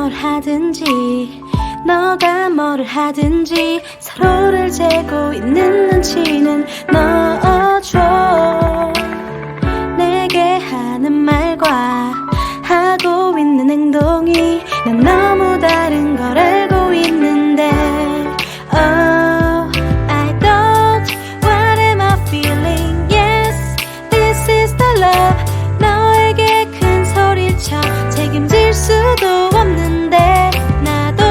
뭘 하든지 너가 뭐를 하든지 서로를 재고 있는 눈치는 넣어줘. 내게 하는 말과 하고 있는 행동이 난 너무 다른 걸 알고 있는데 Oh, I don't. What am I feeling? Yes, this is the love. 너에게 큰 소리쳐 책임질 수도 없는데 나도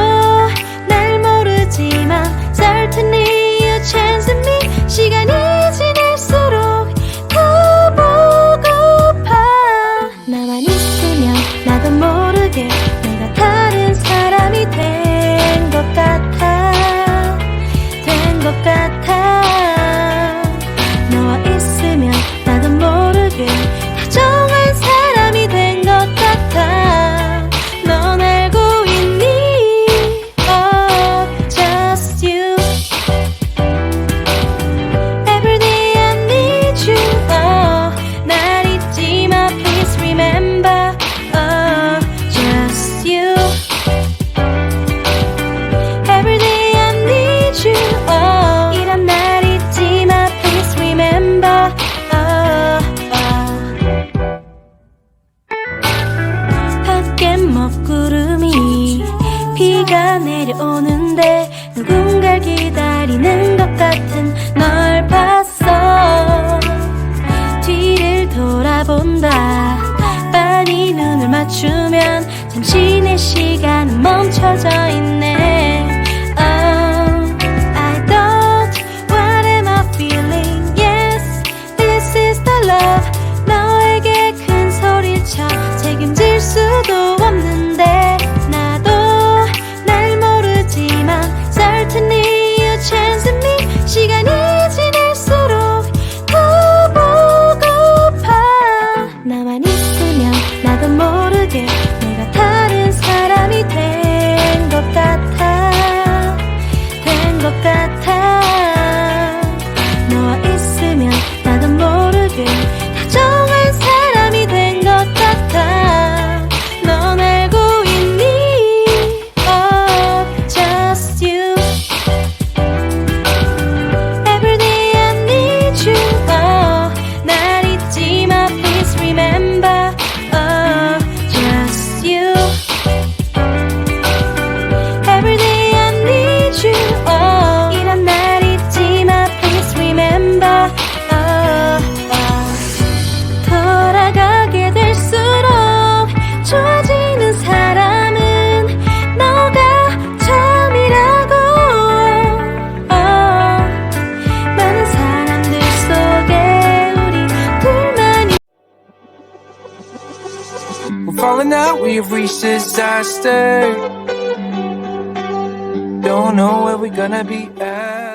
날 모르지만 Certainly you chance me. 시간이 지날수록 더 보고파. 나만 있으면 나도 모르게 내가 다른 사람이 된 것 같아. 너와 있으면 나도 모르게 다정한 사람이 된 것 같아. 넌 알고 있니? Oh, just you. Every day I need you. Oh, 날 잊지 마, please remember. Oh, just you. Every day I need you. Oh, 이런 날 잊지 마, please remember. Oh, oh. 밖엔 먹구름이 비가 내려오는데 누군가를 기다리는 것 같은 널 봤어. 뒤를 돌아본다. 빤히 눈을 맞추면 잠시 내 시간은 멈춰져 있네. Oh, I don't. What am I feeling? Yes, this is the love. 너에게 큰 소리쳐 책임질 수도 없는데 나도 날 모르지만 Certainly you chance me. 시간이 지날수록 더 보고파. 나만 있으면 나도 모르게 내가 다른 사람이 된 것 같아. 너와 있으면 나도 모르게 다정한 사람이 된 것 같아. 넌 알고 있니? Oh, just you. Every day I need you. Oh, 날 잊지 마, please remember. Oh, just you. Every day I need you. Oh, 이런 날 잊지 마, please remember. Oh, oh. 돌아가게 될수록 좋아지는 사람은 너가 처음이라고. Oh, 많은 사람들 속에 우리 둘만이. We're falling out, we've reached disaster. Don't know where we're gonna be at.